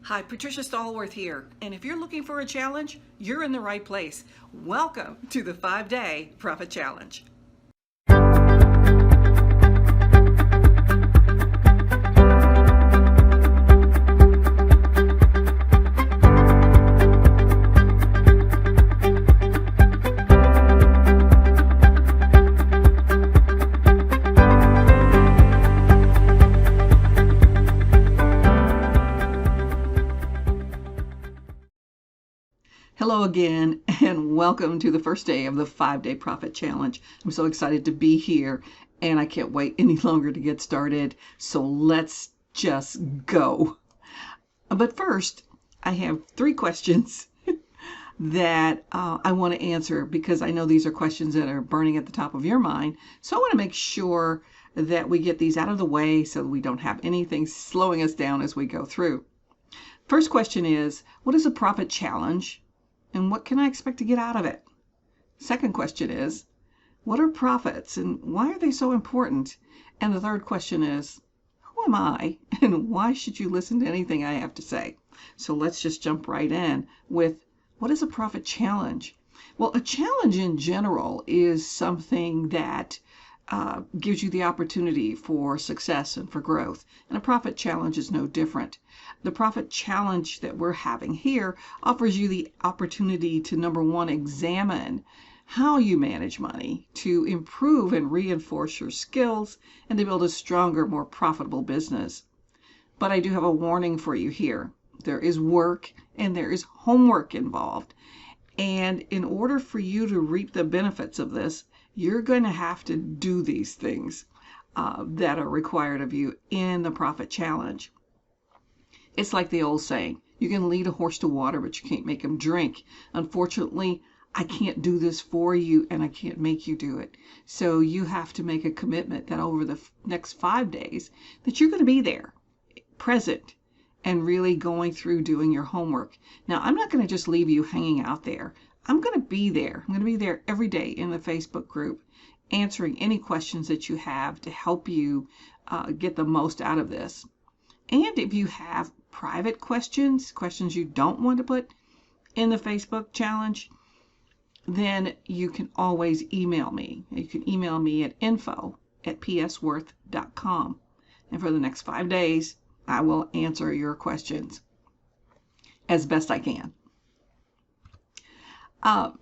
Hi, Patricia Stallworth here, and if you're looking for a challenge, you're in the right place. Welcome to the 5-Day Profit Challenge. Hello again, and welcome to the first day of the 5-Day Profit Challenge. I'm so excited to be here, and I can't wait any longer to get started. So let's just go. But first, I have 3 questions that I want to answer because I know these are questions that are burning at the top of your mind. So I want to make sure that we get these out of the way so we don't have anything slowing us down as we go through. First question is, what is a profit challenge? And what can I expect to get out of it? Second question is, what are profits and why are they so important? And the third question is, who am I and why should you listen to anything I have to say? So let's just jump right in with, what is a profit challenge? Well, a challenge in general is something that gives you the opportunity for success and for growth. And a profit challenge is no different. The profit challenge that we're having here offers you the opportunity to, number one, examine how you manage money to improve and reinforce your skills and to build a stronger, more profitable business. But I do have a warning for you here. There is work and there is homework involved. And in order for you to reap the benefits of this, you're going to have to do these things that are required of you in the profit challenge. It's like the old saying, you can lead a horse to water, but you can't make him drink. Unfortunately, I can't do this for you and I can't make you do it. So you have to make a commitment that over the next 5 days that you're going to be there, present, and really going through doing your homework. Now, I'm not going to just leave you hanging out there. I'm going to be there. I'm going to be there every day in the Facebook group, answering any questions that you have to help you get the most out of this. And if you have private questions you don't want to put in the Facebook challenge, then you can always email me. You can email me at info@psworth.com. And for the next 5 days, I will answer your questions as best I can.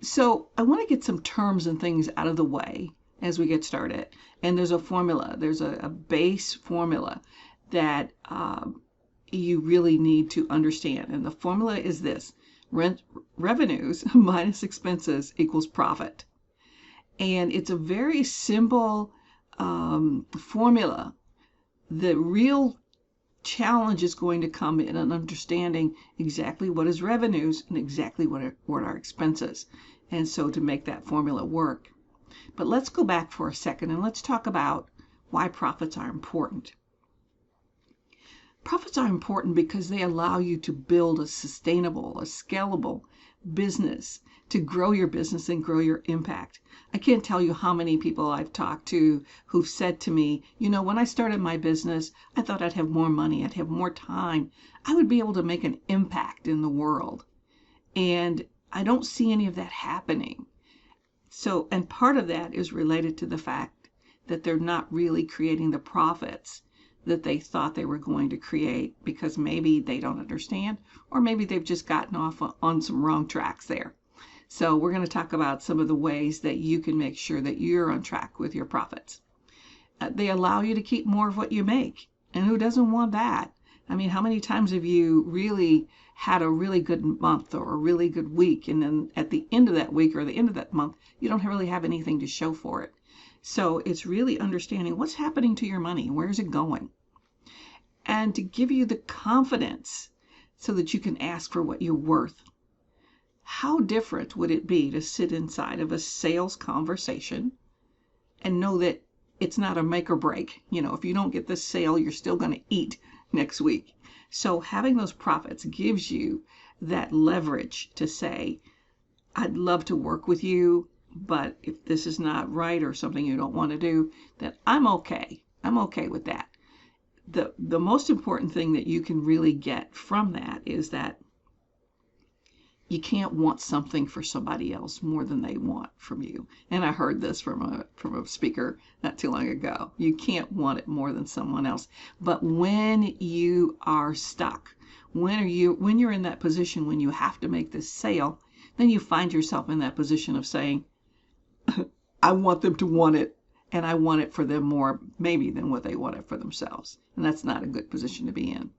So I want to get some terms and things out of the way as we get started. And there's a formula. There's a base formula that you really need to understand. And the formula is this: revenues minus expenses equals profit. And it's a very simple formula. The real challenge is going to come in an understanding exactly what is revenues and exactly what are expenses. And so to make that formula work. But let's go back for a second and let's talk about why profits are important. Profits are important because they allow you to build a sustainable, a scalable business, to grow your business and grow your impact. I can't tell you how many people I've talked to who've said to me, you know, when I started my business, I thought I'd have more money, I'd have more time, I would be able to make an impact in the world. And I don't see any of that happening. So, and part of that is related to the fact that they're not really creating the profits that they thought they were going to create because maybe they don't understand, or maybe they've just gotten off on some wrong tracks there. So we're going to talk about some of the ways that you can make sure that you're on track with your profits. They allow you to keep more of what you make. And who doesn't want that? I mean, how many times have you really had a really good month or a really good week, and then at the end of that week or the end of that month, you don't really have anything to show for it? So it's really understanding what's happening to your money, where's it going? And to give you the confidence so that you can ask for what you're worth. How different would it be to sit inside of a sales conversation and know that it's not a make or break? You know, if you don't get this sale, you're still going to eat next week. So having those profits gives you that leverage to say, I'd love to work with you, but if this is not right or something you don't want to do, then I'm okay. I'm okay with that. The most important thing that you can really get from that is that you can't want something for somebody else more than they want from you. And I heard this from a speaker not too long ago. You can't want it more than someone else. But when you are stuck, when you're in that position when you have to make this sale, then you find yourself in that position of saying, I want them to want it, and I want it for them more maybe than what they want it for themselves. And that's not a good position to be in.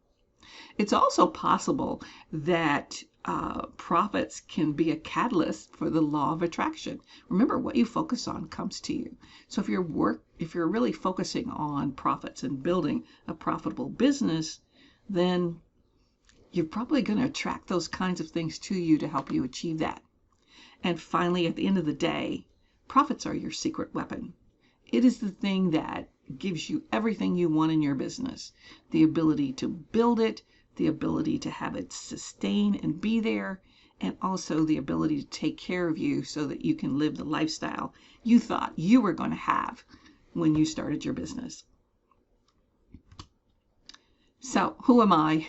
It's also possible that profits can be a catalyst for the law of attraction. Remember, what you focus on comes to you. So if you're really focusing on profits and building a profitable business, then you're probably going to attract those kinds of things to you to help you achieve that. And finally, at the end of the day, profits are your secret weapon. It is the thing that gives you everything you want in your business. The ability to build it, the ability to have it sustain and be there, and also the ability to take care of you so that you can live the lifestyle you thought you were going to have when you started your business. So, who am I,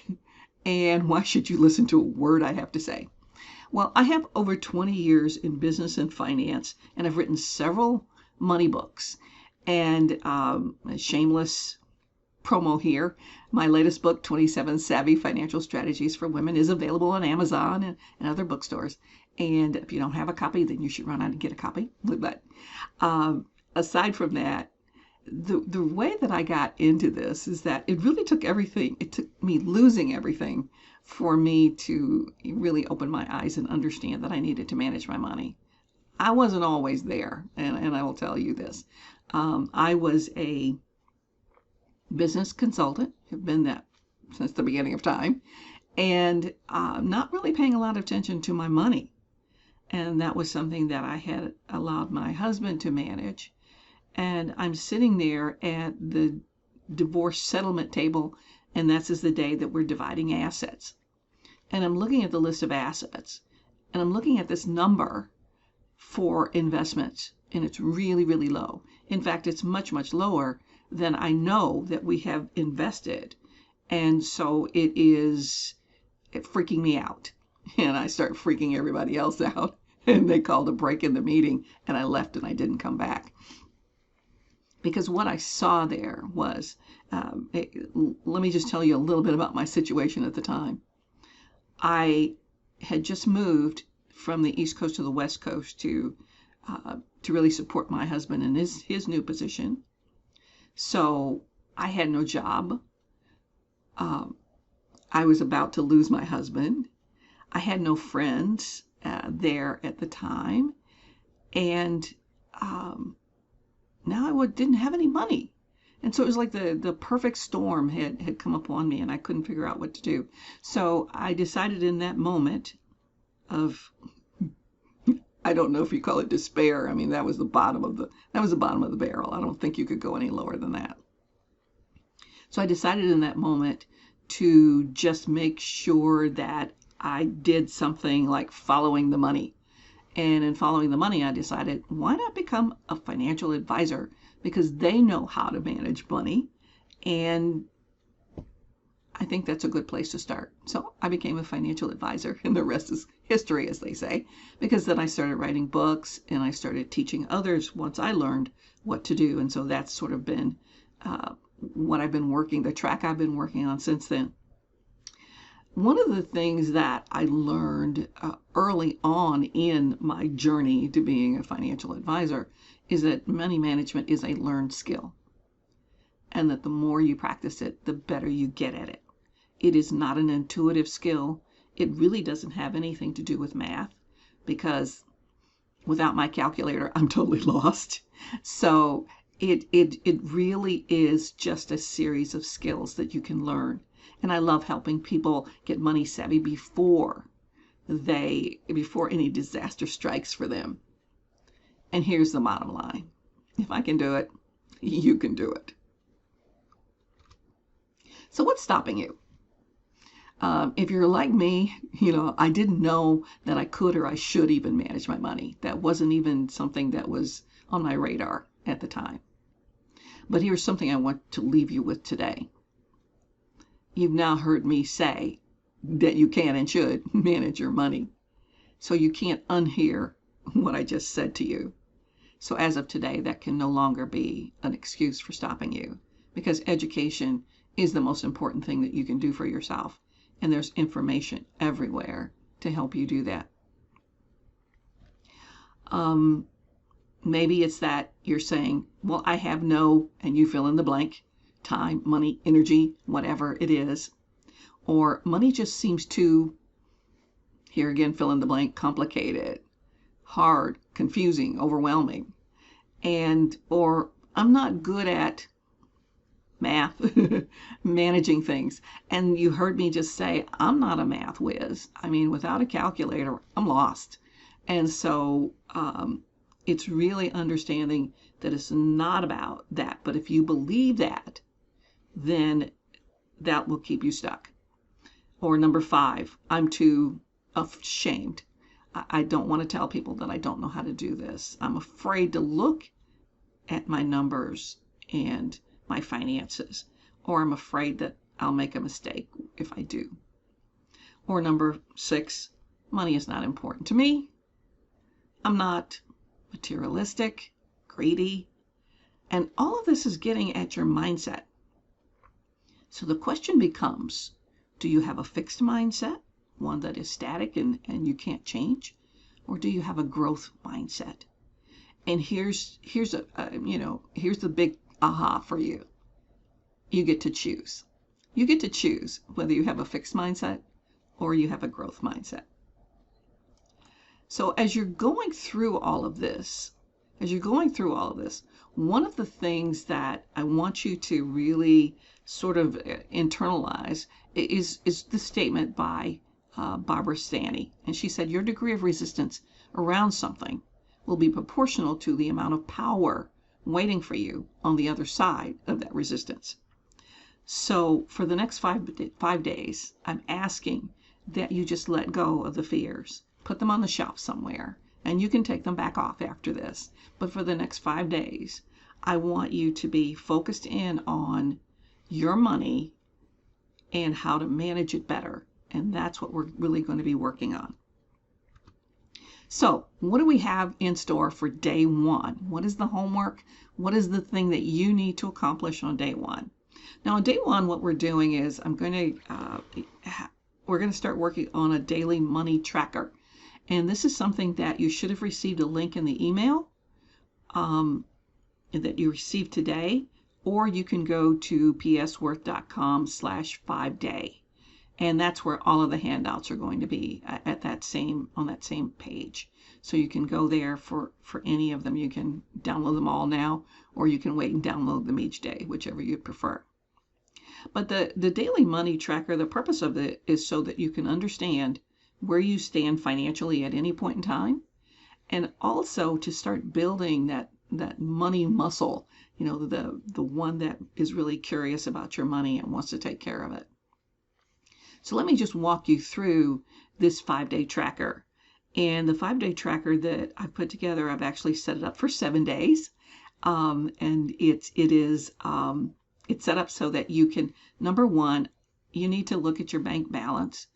and why should you listen to a word I have to say? Well, I have over 20 years in business and finance, and I've written several money books. And a shameless promo here, my latest book, 27 Savvy Financial Strategies for Women, is available on Amazon and other bookstores. And if you don't have a copy, then you should run out and get a copy. But aside from that, the way that I got into this is that it really took everything. It took me losing everything for me to really open my eyes and understand that I needed to manage my money. I wasn't always there, and I will tell you this. I was a business consultant, have been that since the beginning of time, and not really paying a lot of attention to my money. And that was something that I had allowed my husband to manage. And I'm sitting there at the divorce settlement table, and that's the day that we're dividing assets. And I'm looking at the list of assets, and I'm looking at this number for investments, and it's really, really low. In fact, it's much, much lower than I know that we have invested. And so it is freaking me out. And I start freaking everybody else out. And they called a break in the meeting, and I left and I didn't come back. Because what I saw there was, let me just tell you a little bit about my situation at the time. I had just moved from the East Coast to the West Coast to really support my husband in his new position. So I had no job. I was about to lose my husband. I had no friends there at the time. And now I didn't have any money. And so it was like the perfect storm had come upon me, and I couldn't figure out what to do. So I decided in that moment of, I don't know if you call it despair. I mean, that was the bottom of the barrel. I don't think you could go any lower than that. So I decided in that moment to just make sure that I did something like following the money. And in following the money, I decided, why not become a financial advisor? Because they know how to manage money. And I think that's a good place to start. So I became a financial advisor, and the rest is history, as they say, because then I started writing books and I started teaching others once I learned what to do. And so that's sort of been what I've been the track I've been working on since then. One of the things that I learned early on in my journey to being a financial advisor is that money management is a learned skill, and that the more you practice it, the better you get at it. It is not an intuitive skill. It really doesn't have anything to do with math, because without my calculator, I'm totally lost. So it really is just a series of skills that you can learn. And I love helping people get money savvy before any disaster strikes for them. And here's the bottom line. If I can do it, you can do it. So what's stopping you? If you're like me, I didn't know that I could or I should even manage my money. That wasn't even something that was on my radar at the time. But here's something I want to leave you with today. you've now heard me say that you can and should manage your money. So you can't unhear what I just said to you. So as of today, that can no longer be an excuse for stopping you, because education is the most important thing that you can do for yourself. And there's information everywhere to help you do that. Maybe it's that you're saying, well, I have no, and you fill in the blank, time, money, energy, whatever it is. Or money just seems too, here again, fill in the blank, complicated, hard, confusing, overwhelming. Or I'm not good at math, managing things. And you heard me just say, I'm not a math whiz. I mean, without a calculator, I'm lost. And so it's really understanding that it's not about that. But if you believe that, then that will keep you stuck. Or number 5, I'm too ashamed. I don't want to tell people that I don't know how to do this. I'm afraid to look at my numbers and my finances, or I'm afraid that I'll make a mistake if I do. Or number 6, money is not important to me. I'm not materialistic, greedy, and all of this is getting at your mindset. So the question becomes, do you have a fixed mindset, one that is static and you can't change, or do you have a growth mindset? And here's the big aha for you. You get to choose. You get to choose whether you have a fixed mindset or you have a growth mindset. So as you're going through all of this, one of the things that I want you to really sort of internalize is the statement by Barbara Stanny. And she said, your degree of resistance around something will be proportional to the amount of power waiting for you on the other side of that resistance. So for the next 5 days, I'm asking that you just let go of the fears. Put them on the shelf somewhere, and you can take them back off after this. But for the next 5 days, I want you to be focused in on your money and how to manage it better. And that's what we're really going to be working on. So what do we have in store for day 1? What is the homework? What is the thing that you need to accomplish on day 1? Now on day 1, what we're doing is we're going to start working on a daily money tracker. And this is something that you should have received a link in the email that you received today, or you can go to psworth.com/5day. And that's where all of the handouts are going to be on that same page. So you can go there for any of them. You can download them all now, or you can wait and download them each day, whichever you prefer. But the daily money tracker, the purpose of it is so that you can understand where you stand financially at any point in time, and also to start building that money muscle, the one that is really curious about your money and wants to take care of it. So let me just walk you through this 5-day tracker. And the 5-day tracker that I've put together, I've actually set it up for 7 days. And it's set up so that you can, number 1, you need to look at your bank balance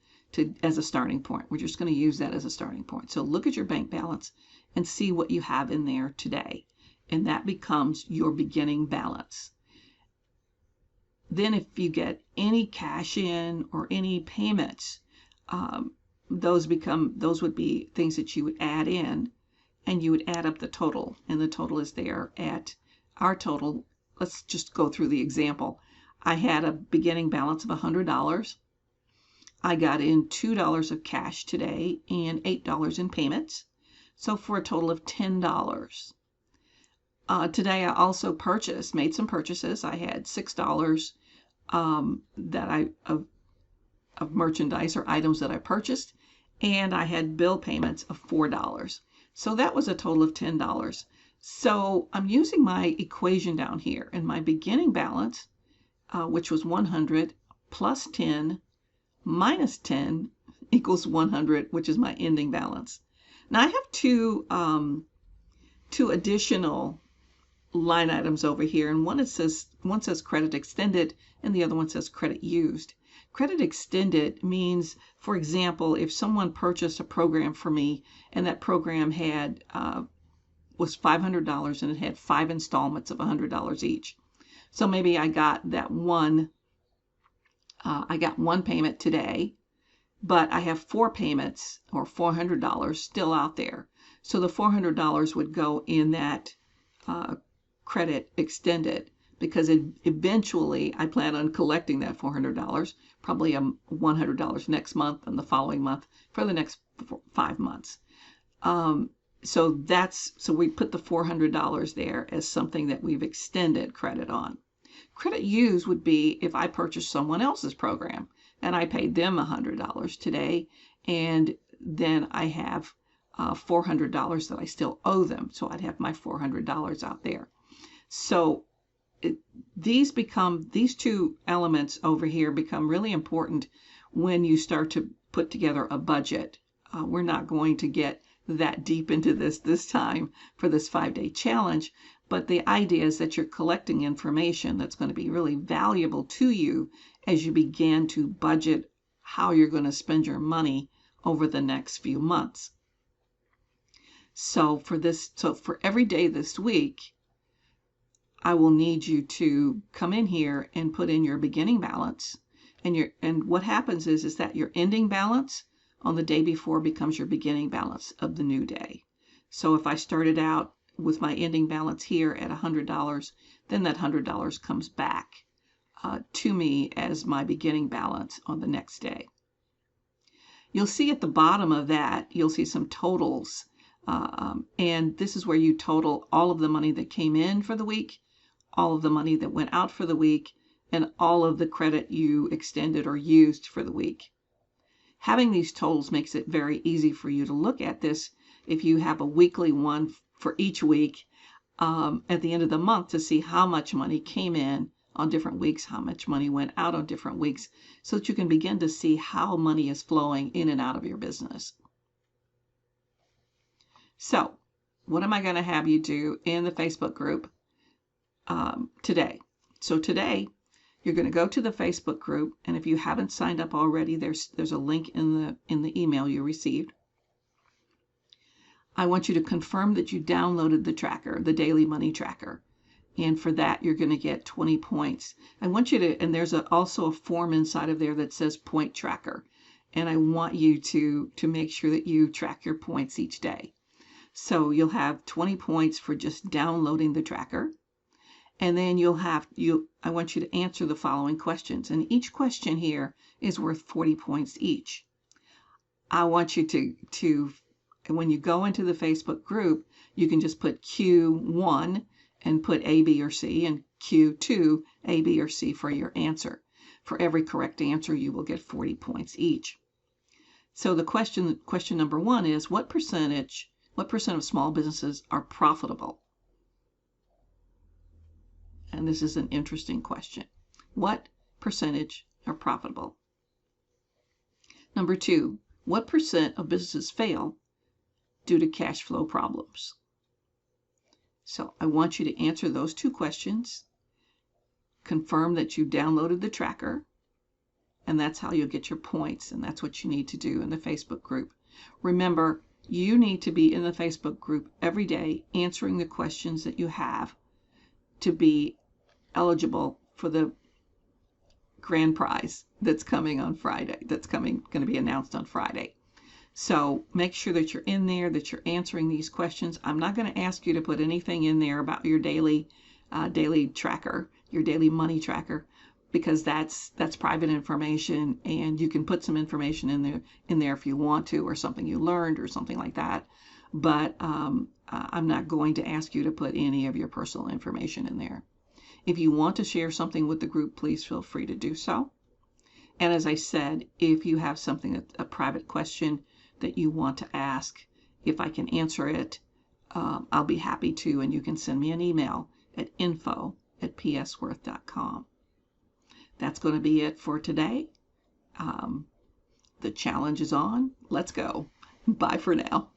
as a starting point. We're just going to use that as a starting point. So look at your bank balance and see what you have in there today. And that becomes your beginning balance. Then if you get any cash in or any payments, those would be things that you would add in, and you would add up the total. And the total is there at our total. Let's just go through the example. I had a beginning balance of $100. I got in $2 of cash today and $8 in payments. So for a total of $10. Today I also made some purchases. I had $6 of merchandise or items that I purchased, and I had bill payments of $4. So that was a total of $10. So I'm using my equation down here, and my beginning balance, which was 100 plus 10 minus 10 equals 100, which is my ending balance. Now I have two additional line items over here, and one says credit extended and the other one says credit used. Credit extended means, for example, if someone purchased a program for me and that program had was $500 and it had 5 installments of $100 each. So maybe I got one payment today, but I have 4 payments or $400 still out there. So the $400 would go in that credit extended, because eventually I plan on collecting that $400, probably $100 next month and the following month for the next 5 months. So we put the $400 there as something that we've extended credit on. Credit used would be if I purchased someone else's program and I paid them $100 today, and then I have $400 that I still owe them. So I'd have my $400 out there. So these two elements over here become really important when you start to put together a budget. We're not going to get that deep into this time for this 5-day challenge, but the idea is that you're collecting information that's going to be really valuable to you as you begin to budget how you're going to spend your money over the next few months. So for every day this week, I will need you to come in here and put in your beginning balance, and what happens is that your ending balance on the day before becomes your beginning balance of the new day. So if I started out with my ending balance here at $100, then that $100 comes back to me as my beginning balance on the next day. You'll see at the bottom of that, you'll see some totals, and this is where you total all of the money that came in for the week, all of the money that went out for the week, and all of the credit you extended or used for the week. Having these totals makes it very easy for you to look at this if you have a weekly one for each week at the end of the month to see how much money came in on different weeks, how much money went out on different weeks, so that you can begin to see how money is flowing in and out of your business. So, what am I going to have you do in the Facebook group today? So today, you're going to go to the Facebook group, and if you haven't signed up already, there's a link in the email you received. I want you to confirm that you downloaded the tracker, the daily money tracker. And for that, you're going to get 20 points. I want you to, and there's also a form inside of there that says point tracker. And I want you to make sure that you track your points each day. So you'll have 20 points for just downloading the tracker. And then I want you to answer the following questions. And each question here is worth 40 points each. I want you to when you go into the Facebook group, you can just put Q1 and put A, B, or C, and Q2, A, B, or C for your answer. For every correct answer, you will get 40 points each. So the question number 1 is, what percent of small businesses are profitable? And this is an interesting question. What percentage are profitable? Number 2, what percent of businesses fail due to cash flow problems? So I want you to answer those 2 questions, confirm that you downloaded the tracker, and that's how you'll get your points, and that's what you need to do in the Facebook group. Remember, you need to be in the Facebook group every day answering the questions that you have to be eligible for the grand prize that's coming on Friday, going to be announced on Friday. So make sure that you're in there, that you're answering these questions. I'm not going to ask you to put anything in there about your daily tracker, your daily money tracker, because that's private information, and you can put some information in there if you want to, or something you learned or something like that. But I'm not going to ask you to put any of your personal information in there. If you want to share something with the group, please feel free to do so. And as I said, if you have something, a private question that you want to ask, if I can answer it, I'll be happy to, and you can send me an email at info@psworth.com. That's going to be it for today. The challenge is on. Let's go. Bye for now.